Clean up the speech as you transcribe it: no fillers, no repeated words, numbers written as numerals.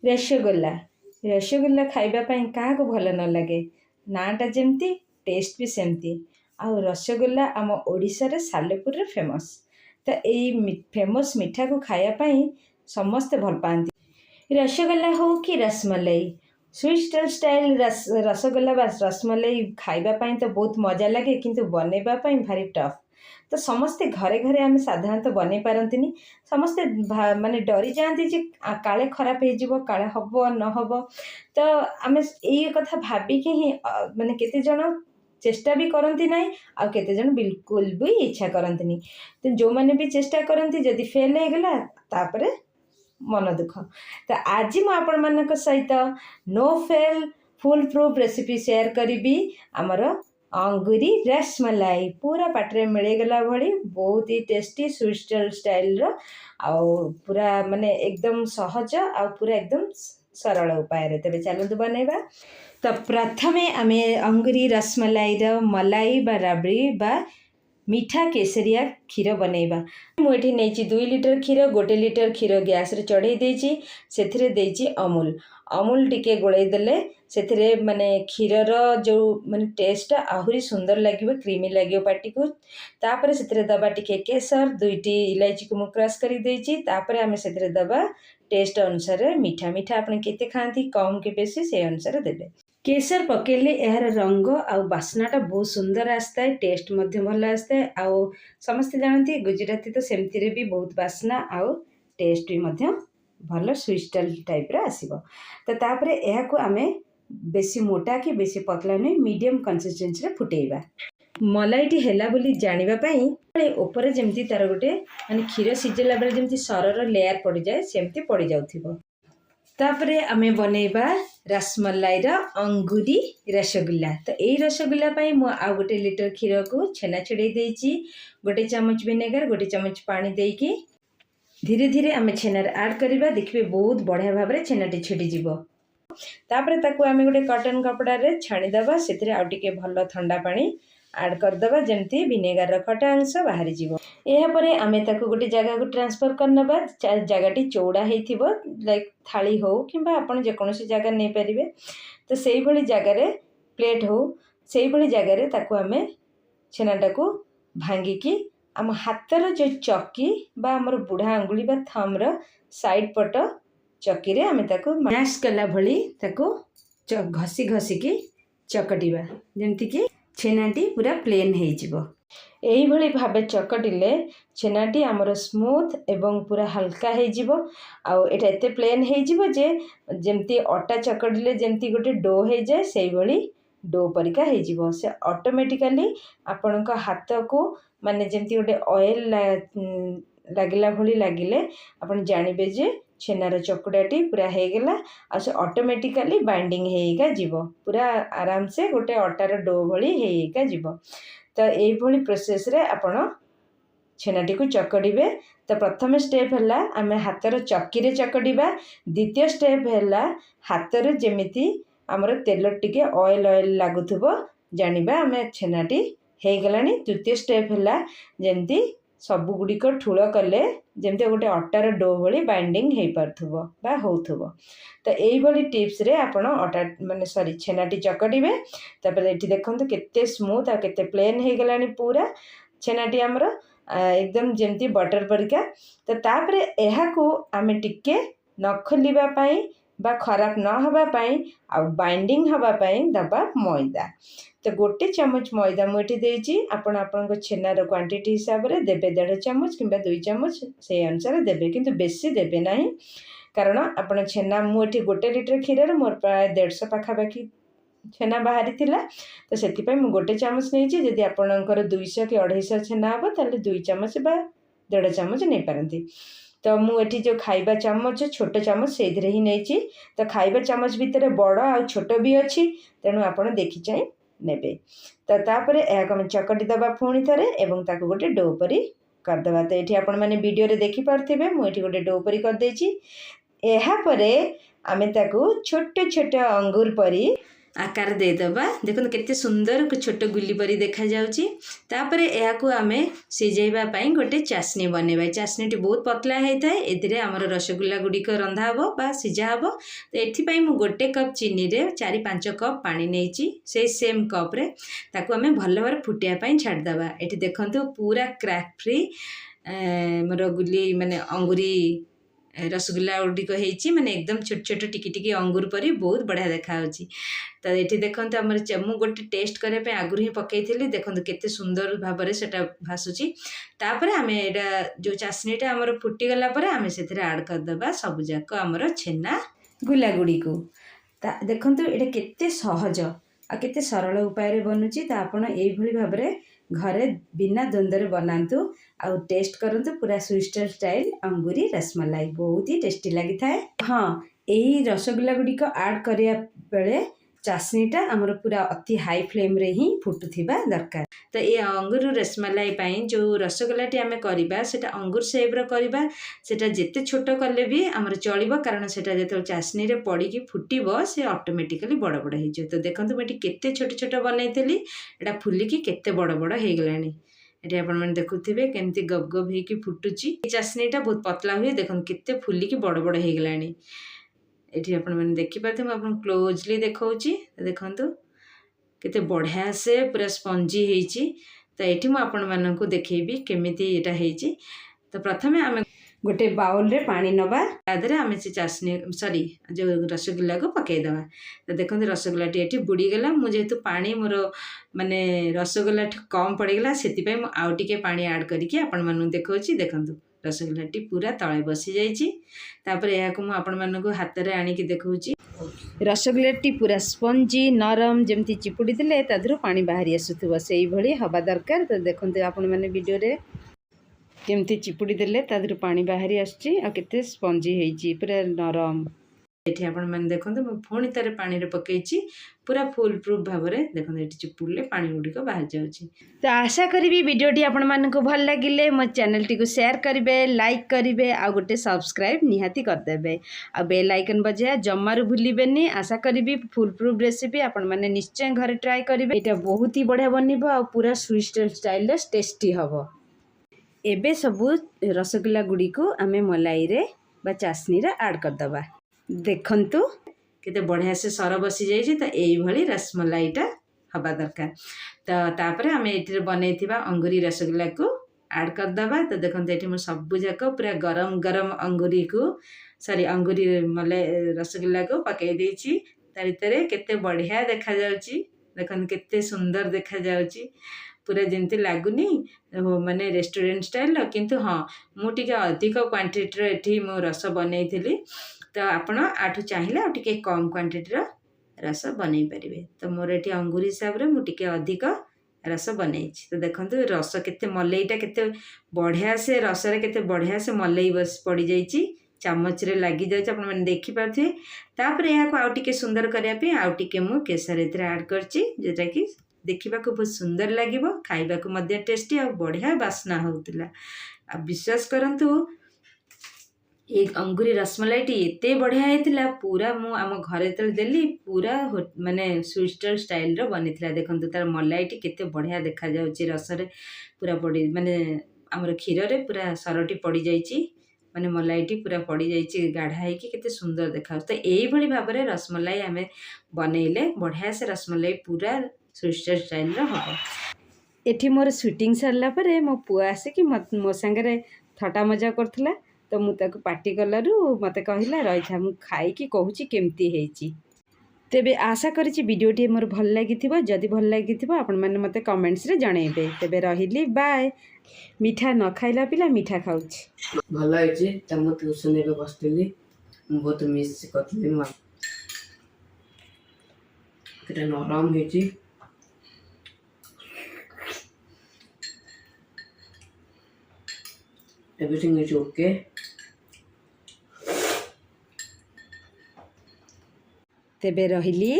रसगोल्ला रसगोल्ला खाइबापी क्या भल न लगे नाटा जमती टेस्ट भी सेमती आउ रसगोल्ला आम ओडिशार सालेपुर फेमस। तो यही फेमस मिठा को खायापाई समस्ते भल पाती। रसगोल्ला हो कि रसमलाई स्वीट स्टाइल रसगोल्ला बा रसमलाई खाइबापी तो बहुत मजा लगे किंतु बनैबापी भारी टफ। तो समस्ते घरे घरे आम साधारणतः बनै पारती समस्ते माने डरी जाती जे काले खराब हो काले हम न हम। तो आम ये कथा भाविकी ही माने केते जन चेष्टा भी करती ना आ केते जन बिल्कुल भी इच्छा करती। तो जो मैंने भी चेष्टा करती जदि फेल हो गला तापरे मन दुख। तो आज मु आपण मान सहित no fail foolproof recipe share करी आमर अंगूरी रसमलाई पूरा पाटे मिलगला भली बहुत ही टेस्टी स्वीट स्टाइल पूरा माने एकदम सहज आ पूरा एकदम सरल उपाय। तेरे चलतु बनैबा। तो प्रथमे आमे अंगूरी रसमलाई मलाई बा राबड़ी बा मीठा केसरिया क्षीर बनैबा। मुझे नहीं 2 लिटर क्षीर 1 लिटर क्षीर गैस रे चढ़ई देछि सेथिरे देछि अमूल अमूल टिके गोलाई देले सेथिरे माने क्षीरर जो माने टेस्ट आहुरी सुंदर लगिबो क्रीमी लगिबो पाटी को। तापरे सेथिरे दबा टिके केसर 2टी इलायची को मु क्रश करी देछि। तापरे आमे सेथिरे दबा टेस्ट अनुसार मीठा मीठा आपन केते खांती कम के बेसी से अनुसार देबे। केसर पकेले यार रंग आ बास्नाटा बहुत सुंदर आसता है टेस्ट मध्य भल आसता है। आ समस्ते जानती गुजराती तो सेमती भी बहुत बास्ना आ टेस्ट भी मध्य भल स्वीट टाइप रे आसीबो। तो तापरे यह को आमे बेसी मोटा कि बेसी पतला नहीं मीडियम कंसिस्टेंसी रे फुटेइबा। मलाईटी हैला बोली जानिबा पई ऊपर जेमती तार गोटे माने क्षीर सिजेला बेले जेमती सरर लेयर पड़ जाए सेमती पड़ जाउथिबो। तापरे आमे बनैबा रसमलाई अंगूरी रसगुल्ला। तो यही रसगुल्ला मु आ 1 लिटर क्षीर को छेना छेड़े देछि 1 चामच विनेगर 1 चामच पानी देकी धीरे धीरे आमे छेनार ऐड करबा। देखिबे बहुत बढ़िया भाव रे छेनाटी छिड़ी जिवो। तापरे ताकू आमे गोटे कॉटन कपड़ा रे छाणी दबा सेथिरे आ टिके भल ठंडा पानी ऐड कर दबा जेमती विनेगर रो खटा अंश बाहरी जिवो। एहा परे आमे ताकू गोटे जगह को ट्रांसफर करनबा जगहटी चौड़ा हेथिबो लाइक थाली हो किंबा आपण जे कोनोसी जगह नै परिबे। तो सेही भली जगह रे प्लेट हो सेही भली जगह रे ताकू आमे छेनाटा को भांगी की आम हाथर जो चक्की बा हमर बुढ़ा अंगुली बा थम रो साइड पट चक्की रे आमे ताकू मैश कला भली ताकू घसी घसी की चकटिबा जेमती की छेनाटी पूरा प्लेन हो जिवो। यही भली भाबे चकटिले छेनाटी आमर स्मूथ एवं पूरा हल्का हो जिवो। आउ एटा एते प्लेन हो जिवो जे जेमती अटा चकटिले जेमती गोटे डो हो जाए सेही भली डो परिका हो जिवो। से ऑटोमेटिकली आपनक हाथ को माने जेमती गोटे ऑयल लागिला भली लागिले आपन जानिबे जे छेनार चकुड़ाटी पूरा हो गला आ से ऑटोमेटिकली बाइंडिंग होइका जिवो पूरा आराम से गोटे अटार डो भली होइका जिवो। तो यही भली प्रोसेस रे आपण छेनाटी को चकड़िबे। तो प्रथम स्टेप हैला आमे हाथर चक्की रे चकड़िबा। द्वितीय स्टेप हैला हाथर जेमिति हमर तेल टिके ऑयल ऑयल लागुथबो जानिबा आमे छेनाटी हे गलानी। तृतीय स्टेप हैला जेमती सब गुडी को ठूल कले जेमती गोटे अटार डो भली बाइंडिंग हो पारथबो बा होथबो। तो यही भली टिप्स रे आपण अटा माने सॉरी छेनाटी चकड़िबे। तापर एठी देखंतु केते स्मूथ आ केते प्लेन हो गलानी पूरा छेनाटी हमर एकदम जेमती बटर परिका। तो तापर एहा को आमे टिके न खोलिबा पई बा खराब न हबा पई आ बाइंडिंग हबा पई दबा मैदा। तो 1 चामच मैदा मुठी देछि आपण आपन छेनार क्वांटिटी हिसाब रे देबे 1.5 चामच किंबा 2 चामच से अनुसार देबे किंतु बेसी देबे नाही कारण आपण छेना मुठी 1 लिटर क्षीर रे मोर प्राय 150 पाखा बाकी छेना बाहरी थिला। तो सेति पई मु 1 चामच नेछि जदि आपनकर 200 कि 250 छेना हबो ताले 2 चामच बा 1.5 चामच नै पारंती। तो मु एठी जो खाइबा चामच छोट चामच सेइधरे ही नेछि। तो खाइबा चामच भितर बड़ आ छोट भी अछि तेणु आपण देखि चाहि नेबे। तो तापरे एहा को चकटी दबा पुणी थरे एवं ताको गोटे डो परी कर दबा। तो एठी आपण माने वीडियो रे देखि पारथिबे मु एठी गोटे डो परी कर देछि। एहा परे आमे ताको छोटे छोटे अंगूर परी आकार देदेबा। देखो केते सुंदर छोट गुली परी देखा जाउची। तापरे एहाकू आमे सिझेइबा पई गोटे चासनी बनेबा। चासनीटी बहुत पतला होता है। एथिरे हमर रसगुल्ला गुड़िक रंधा हबो बा सिझा हबो। तो एथिपाई मु गोटे कप चीनी रे 4-5 कप पानी नेइची। से सेम कप रे ताकू आमे भल भाबरे फुटिया पई छाड़ दबा। एठी देखंतु पूरा क्रैक फ्री मोर गुली माने अंगुरी रसगुल्ला गुड़िक होइची माने एकदम छोट छोट टिकी टिकी अंगूर परी बहुत बढ़िया देखा होची। तो ये देखते आम मु गोटे टेस्ट करने आगुरी ही पकईली। देखो केते सुंदर भाव में सेटा भासुची। तापर आम एटा जो चासनीटा आमर फुटीगला आम से आड करदे सबुजाक आमर छेना गुला गुड़ी को। देखो ये केते सहज आ केते सरल उपाय बनुची। तो आपण यही भाव में घरे बिना द्वंद्व बनातु आउ टेस्ट करंतु। पूरा स्विस्टर स्टाइल अंगूरी रसमलाई बहुत ही टेस्टी लगी थाए। हाँ यही रसगुल्ला गुड़िक आड करिया बेले चासनीटा आमर पूरा अति हाई फ्लेम रे ही फुटुथिबा दरकार। तो ये अंगूर रसमलाई पाई जो रसगुल्लाटी आमे करिबा सेटा अंगूर शेप रो करिबा। सेटा जेते छोट कले भी आमर चलिबो कारण सेटा जेतो चासनी रे पड़ी की फुटिबो से ऑटोमेटिकली बड़ बड़ हे जे। तो देखंतु मटी केते छोट छोट बनैतली एटा फुली की केते बड़ बड़ हे गलानी। एटी आपण मन देखुथिबे केमती गब गब हे की फुटुची। चासनीटा बहुत पतला हुए। देखन केते फुली की बड़ बड़ हे गलानी। एठी आपण मन देखि पाते म आपण क्लोजली देखाउची। देखंतु केते बढ़िया से पूरा स्पंजी हेची। तो एठी म आपण माननकु देखेबी केमिति एटा हेची। तो प्रथमे आमे गोटे बाउल रे पानी नबा। तादरे आमे से चासनी सॉरी जो रसगुल्ला को पकई दबा। तो देखंतु रसगुल्लाटी एठी बुड़ी गेला। मु जेतु पानी मोर माने रसगुल्ला कम पड़ी गेला सेति पई मु आउ टिके पानी ऐड करिके आपण मानन देखाउची। देखंतु रसगुल्लाटी पूरा तळे बसी जाइची। तापर एहाकु मु आपण माननकु हाथ रे आनी के देखौची। रसगुल्लाटी पूरा स्पंजी नरम जेमती चिपुड़ी देले तादरो पानी बाहरी आसुथबो सेही भली हवा दरकार। तो देखंतु आपण माने वीडियो रे केमती चिपुड़ी देले तादरो पानी बाहरी आसची आ केते स्पंजी हेची पूरा नरम। एठी आपण माने देखंतु मु फोणी तारे पानी रे पकेइची पूरा फुल प्रूफ भाव रे। देखंतु एठी चिपुड़ले पानी गुडी को बाहर जाउची। तो आशा करिबी वीडियोटी आपण मानकु भल लागिले मो चैनल टी को शेयर करिवे लाइक करिवे आ गोटे सब्सक्राइब निहाती कर देबे आ बेल आइकन बजाया जम्मारु भूलिबेनी। आशा करिबी फुल प्रूफ रेसिपी आपण माने निश्चय घरे ट्राई करिवे। एटा बहुत ही बढ़िया बनिबो आ पूरा स्वीट स्टाइल रे टेस्टी हबो। एबे सबु रसगुल्ला गुडी को आमे मलाई रे बा चासनी रे ऐड कर दबा। देखंतु केते बढ़िया से सर बसी जाइए। तो यही भली रसमलाईटा हवा दरकार। तो तापर आम ये बनईथिबा अंगूरी रसगुल्ला को ऐड करदबा। तो देखो ये मुझे सबू जाक पूरा गरम गरम अंगूरी को सॉरी अंगूरी मलाई रसगुल्ला को पकई देइछि। ता भितर केते बढ़िया देखा जाउची। देखन केते सुंदर देखा जाउची पूरा जमती लागुनी माने रेस्टोरेंट स्टाइल। किंतु हाँ मुझे अधिक क्वांटिटी रो एठी मो रस बनईथिली। तो आपण आठू चाहिए आ टिके कम क्वांटिटी रो रस बनई पारिबे। तो मोर एठी अंगूर हिसाब रे मु टिके अधिक रस बनईछि। तो देखंतु रस केते मलईटा केते बढ़िया से रस रे केते बढ़िया से मलई बस पड़ी जाइछि। चामच रे लागि जाइछि आपण माने देखि पारथि। तापर एहा को आ टिके सुंदर करिया पे आ टिके मु केसर एथरे ऐड करछि जेटा कि देखिबा को बहुत सुंदर लागिबो खाइबा को मध्य टेस्टी आ बढ़िया बास्ना होउतिला। आ विश्वास करंतु एक अंगूरी रसमलाईटी एते बढ़िया होता पूरा मु आम घरे तले देली पूरा माने स्विस्टर स्टाइल रो बनीथिला। देखंतु तार मलाईटी केते बढ़िया देखा जाउची रस रे पूरा पड़ी माने हमर क्षीर रे पूरा सरटी पड़ी जाइची माने मलाईटी पूरा पड़ी जाइची गाढ़ा है कि केते सुंदर देखा। तो एही भली भाव रे रसमलाई आमे बनेइले बढ़िया से रसमलाई पूरा स्विस्टर स्टाइल रो हबो। एठी मोर शूटिंग सरला परे मो पुआ आसे कि मो संगे थटा मजा करथला। तो मु ताको पार्टी कलारू मते कहिला रहिथा मु खाई कि कहूची केमती हेची। तेबे आशा करिछि वीडियोटी मोर भल लागिथिबो। जदि भल लागिथिबो आपण माने मते कमेंट्स रे जणैबे। तेबे रहिली बाय। मीठा न खाइला पिला मीठा खाउछि भल हेछि। त मु ट्यूशन रे बसथिली बहुत मिस करथिली म केते नरम हेछि। Everything is okay. तेबे रहिली।